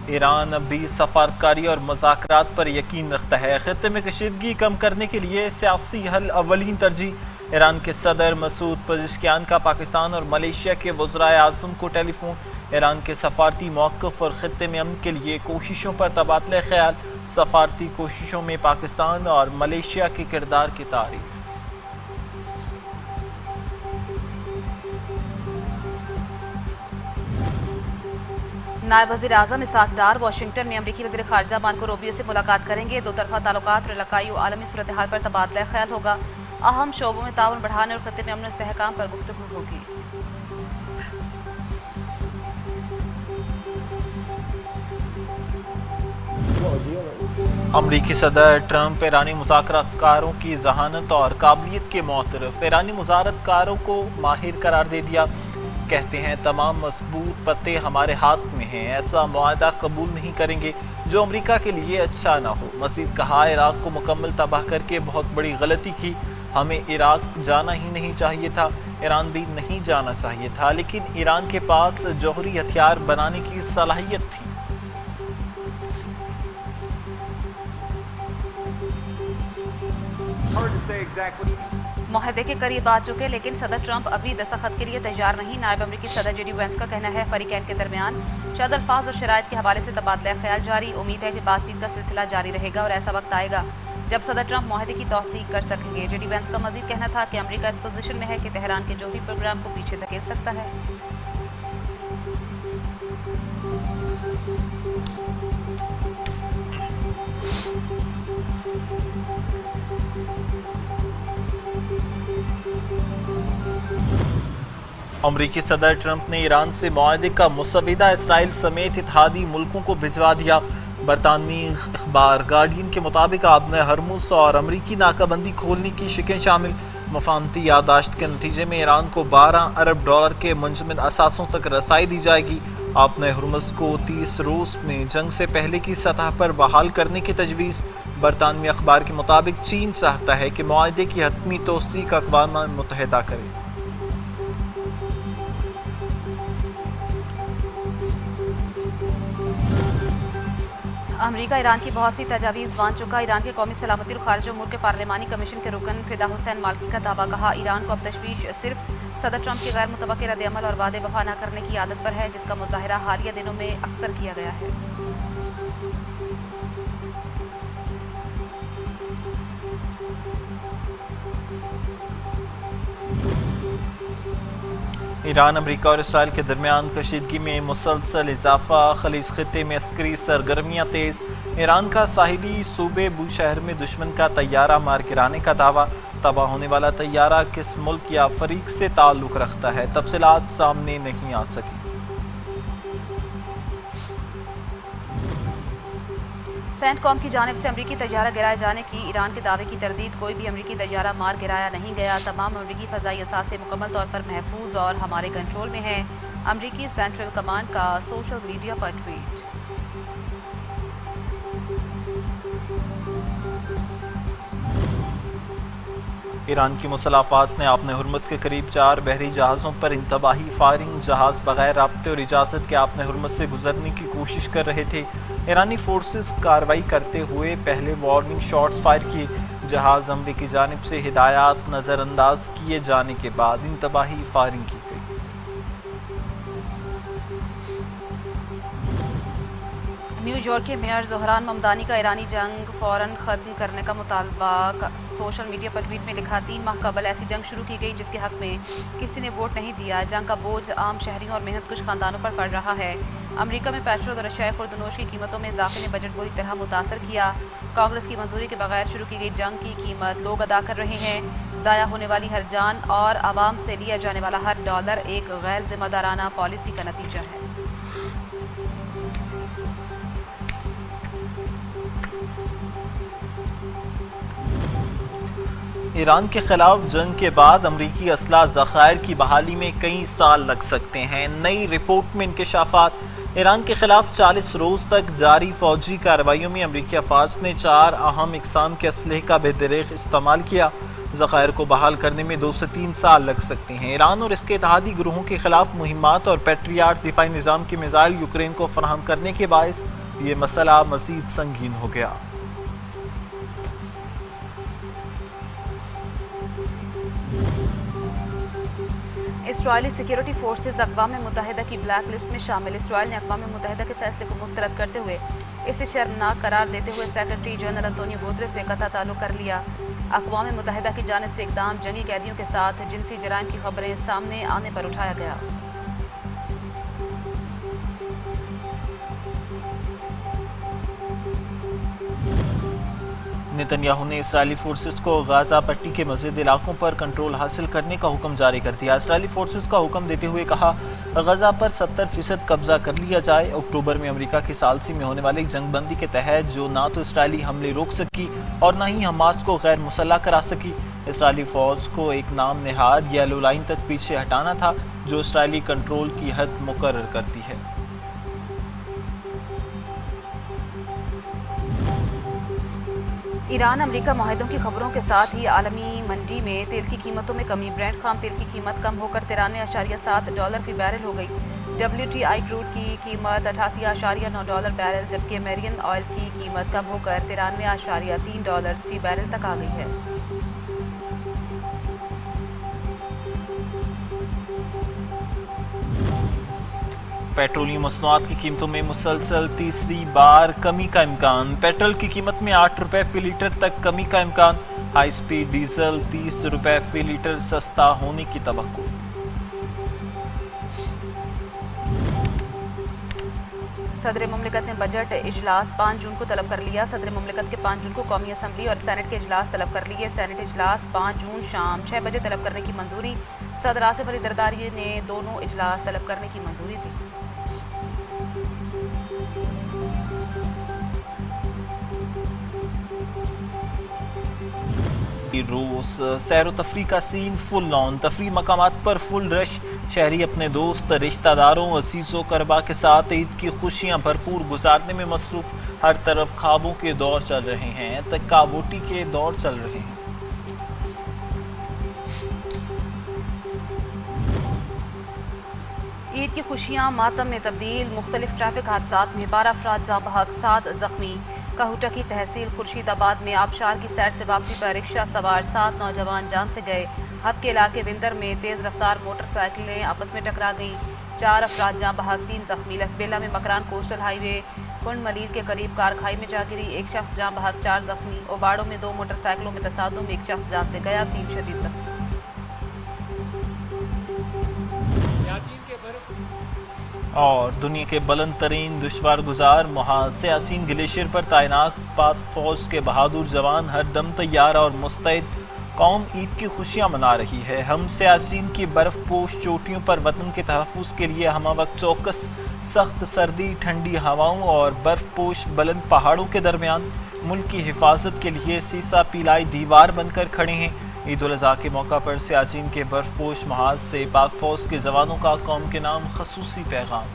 ایران اب بھی سفارتکاری اور مذاکرات پر یقین رکھتا ہے۔ خطے میں کشیدگی کم کرنے کے لیے سیاسی حل اولین ترجیح۔ ایران کے صدر مسعود پزشکیان کا پاکستان اور ملیشیا کے وزرائے اعظم کو ٹیلی فون۔ ایران کے سفارتی موقف اور خطے میں امن کے لیے کوششوں پر تبادلہ خیال۔ سفارتی کوششوں میں پاکستان اور ملیشیا کے کردار کی تعریف۔ نائب وزیر اعظم اسحاق ڈار واشنگٹن میں امریکی وزیر خارجہ مارکو روبیو سے ملاقات کریں گے۔ دو طرفہ تعلقات اور علاقائی و عالمی صورتحال پر تبادلہ خیال ہوگا۔ اہم شعبوں میں تعاون بڑھانے اور خطے میں امن و استحکام پر گفتگو ہوگی۔ امریکی صدر ٹرمپ ایرانی مذاکرات کاروں کی ذہانت اور قابلیت کے معترف۔ ایرانی مذاکرات کاروں کو ماہر قرار دے دیا۔ کہتے ہیں تمام مضبوط پتے ہمارے ہاتھ میں ہیں، ایسا معاہدہ قبول نہیں کریں گے جو امریکہ کے لیے اچھا نہ ہو۔ مزید کہا عراق کو مکمل تباہ کر کے بہت بڑی غلطی کی، ہمیں عراق جانا ہی نہیں چاہیے تھا، ایران بھی نہیں جانا چاہیے تھا، لیکن ایران کے پاس جوہری ہتھیار بنانے کی صلاحیت تھی۔ معاہدے کے قریب آ چکے لیکن صدر ٹرمپ ابھی دستخط کے لیے تیار نہیں۔ نائب امریکی صدر جے ڈی وینس کا کہنا ہے فریقین کے درمیان چند الفاظ اور شرائط کے حوالے سے تبادلہ خیال جاری۔ امید ہے کہ بات چیت کا سلسلہ جاری رہے گا اور ایسا وقت آئے گا جب صدر ٹرمپ معاہدے کی توثیق کر سکیں گے۔ جے ڈی وینس کا مزید کہنا تھا کہ امریکہ اس پوزیشن میں ہے کہ تہران کے جوہری پروگرام کو پیچھے دھکیل سکتا ہے۔ امریکی صدر ٹرمپ نے ایران سے معاہدے کا مسودہ اسرائیل سمیت اتحادی ملکوں کو بھجوا دیا۔ برطانوی اخبار گارڈین کے مطابق آبِ ہرمز اور امریکی ناکہ بندی کھولنے کی شقیں شامل۔ مفاہمتی یادداشت کے نتیجے میں ایران کو $12 ارب کے منجمد اثاثوں تک رسائی دی جائے گی۔ آبِ ہرمز کو 30 روز میں جنگ سے پہلے کی سطح پر بحال کرنے کی تجویز۔ برطانوی اخبار کے مطابق چین چاہتا ہے کہ معاہدے کی حتمی توثیق اقوام متحدہ کرے۔ امریکہ ایران کی بہت سی تجاویز مان چکا۔ ایران کے قومی سلامتی اور خارجہ امور کے پارلیمانی کمیشن کے رکن فدا حسین مالکی کا دعویٰ۔ کہا ایران کو اب تشویش صرف صدر ٹرمپ کی غیر متوقع رد عمل اور وعدے وفا نہ کرنے کی عادت پر ہے، جس کا مظاہرہ حالیہ دنوں میں اکثر کیا گیا ہے۔ ایران، امریکہ اور اسرائیل کے درمیان کشیدگی میں مسلسل اضافہ۔ خلیج خطے میں عسکری سرگرمیاں تیز۔ ایران کا ساحلی صوبے بوشہر میں دشمن کا طیارہ مار گرانے کا دعویٰ۔ تباہ ہونے والا طیارہ کس ملک یا فریق سے تعلق رکھتا ہے، تفصیلات سامنے نہیں آ سکی۔ سینٹ کام کی جانب سے امریکی طیارہ گرائے جانے کی ایران کے دعوے کی تردید۔ کوئی بھی امریکی طیارہ مار گرایا نہیں گیا، تمام امریکی فضائی اثاثے مکمل طور پر محفوظ اور ہمارے کنٹرول میں ہیں۔ امریکی سینٹرل کمانڈ کا سوشل میڈیا پر ٹویٹ۔ ایران کی مسلح افواج نے آبِ ہرمز کے قریب 4 بحری جہازوں پر انتباہی فائرنگ۔ جہاز بغیر رابطے اور اجازت کے آبِ ہرمز سے گزرنے کی کوشش کر رہے تھے۔ ایرانی فورسز کارروائی کرتے ہوئے پہلے وارننگ شاٹس فائر کیے۔ جہاز حملے کی جانب سے ہدایات نظر انداز کیے جانے کے بعد انتباہی فائرنگ کی گئی۔ نیو یارک کے میئر زہران ممدانی کا ایرانی جنگ فوراً ختم کرنے کا مطالبہ۔ سوشل میڈیا پر ٹویٹ میں لکھا 3 ماہ قبل ایسی جنگ شروع کی گئی جس کے حق میں کسی نے ووٹ نہیں دیا۔ جنگ کا بوجھ عام شہریوں اور محنت کش خاندانوں پر پڑ رہا ہے۔ امریکہ میں پیٹرول اور اشیاء خوردنوش کی قیمتوں میں اضافے نے بجٹ بری طرح متاثر کیا۔ کانگریس کی منظوری کے بغیر شروع کی گئی جنگ کی قیمت لوگ ادا کر رہے ہیں۔ ضائع ہونے والی ہر جان اور عوام سے لیا جانے والا ہر ڈالر ایک غیر ذمہ دارانہ پالیسی کا نتیجہ ہے۔ ایران کے خلاف جنگ کے بعد امریکی اسلحہ ذخائر کی بحالی میں کئی سال لگ سکتے ہیں۔ نئی رپورٹ میں انکشافات۔ ایران کے خلاف 40 روز تک جاری فوجی کارروائیوں میں امریکی افواج نے 4 اہم اقسام کے اسلحے کا بے دریغ استعمال کیا۔ ذخائر کو بحال کرنے میں 2 سے 3 سال لگ سکتے ہیں۔ ایران اور اس کے اتحادی گروہوں کے خلاف مہمات اور پیٹریاٹ دفاعی نظام کے میزائل یوکرین کو فراہم کرنے کے باعث یہ مسئلہ مزید سنگین ہو گیا۔ اسرائیلی سیکیورٹی فورسز اقوام متحدہ کی بلیک لسٹ میں شامل۔ اسرائیل نے اقوام متحدہ کے فیصلے کو مسترد کرتے ہوئے اسے شرمناک قرار دیتے ہوئے سیکرٹری جنرل انتونیو گوتریس سے قطع تعلق کر لیا۔ اقوام متحدہ کی جانب سے اقدام جنگی قیدیوں کے ساتھ جنسی جرائم کی خبریں سامنے آنے پر اٹھایا گیا۔ نتنیاہو نے اسرائیلی فورسز کو غزہ پٹی کے مزید علاقوں پر کنٹرول حاصل کرنے کا حکم جاری کر دیا۔ اسرائیلی فورسز کا حکم دیتے ہوئے کہا، غزہ پر 70% قبضہ کر لیا جائے۔ اکتوبر میں امریکہ کی ثالثی میں ہونے والی جنگ بندی کے تحت جو نہ تو اسرائیلی حملے روک سکی اور نہ ہی حماس کو غیر مسلح کرا سکی، اسرائیلی فوج کو ایک نام نہاد یلو لائن تک پیچھے ہٹانا تھا جو اسرائیلی کنٹرول کی حد مقرر کرتی ہے۔ ایران امریکہ معاہدوں کی خبروں کے ساتھ ہی عالمی منڈی میں تیل کی قیمتوں میں کمی۔ برینٹ خام تیل کی قیمت کم ہو کر $93.7 فی بیرل ہو گئی۔ WTI کروڈ کی قیمت $88.9 بیرل، جبکہ امریکن آئل کی قیمت کم ہو کر $93.3 فی بیرل تک آ گئی ہے۔ پیٹرولیم مصنوعات کی قیمتوں میں مسلسل تیسری بار کمی کا امکان۔ پیٹرول کی قیمت میں $8 فی لیٹر تک کمی کا امکان۔ ہائی سپیڈ ڈیزل $30 فی لیٹر سستا ہونے کی توقع۔ صدر مملکت نے بجٹ اجلاس 5 جون کو طلب کر لیا۔ صدر مملکت کے 5 جون کو قومی اسمبلی اور سینٹ کے اجلاس طلب کر لیے۔ سینٹ اجلاس 5 جون شام 6 بجے طلب کرنے کی منظوری۔ صدر آصف علی زرداری نے دونوں اجلاس طلب کرنے کی منظوری دی۔ روز سیر و تفریح کا سین فل آن، تفریح مقامات پر فل رش۔ شہری اپنے دوست، رشتہ داروں، عزیز و قربا کے ساتھ عید کی خوشیاں بھرپور گزارنے میں مصروف۔ ہر طرف خوابوں کے دور چل رہے ہیں، تکا بوٹی کے دور چل رہے ہیں۔ عید کی خوشیاں ماتم میں تبدیل، مختلف ٹریفک حادثات میں 12 افراد جاں بحق، 7 زخمی۔ کہوٹہ کی تحصیل خورشید آباد میں آبشار کی سیر سے واپسی پر رکشہ سوار 7 نوجوان جان سے گئے۔ ہب کے علاقے وندر میں تیز رفتار موٹر سائیکلیں آپس میں ٹکرا گئیں، 4 افراد جاں بحق، 3 زخمی۔ لسبیلا میں مکران کوسٹل ہائی وے کنڈ ملیر کے قریب کار کھائی میں جا گری، 1 شخص جاں بحق، 4 زخمی۔ اوباڑو میں 2 موٹر سائیکلوں میں تصادم، 1 شخص جان سے گیا، 3 شدید زخمی۔ اور دنیا کے بلند ترین دشوار گزار محاذ سیاچین گلیشیئر پر تعینات پاک فوج کے بہادر جوان ہر دم تیار اور مستعد۔ قوم عید کی خوشیاں منا رہی ہے۔ ہم سیاچین کی برف پوش چوٹیوں پر وطن کے تحفظ کے لیے ہمہ وقت چوکس، سخت سردی، ٹھنڈی ہواؤں اور برف پوش بلند پہاڑوں کے درمیان ملک کی حفاظت کے لیے سیسا پیلائی دیوار بن کر کھڑے ہیں۔ عید الاضحیٰ کے موقع پر سیاچین کے برف پوش محاذ سے پاک فوج کے جوانوں کا قوم کے نام خصوصی پیغام۔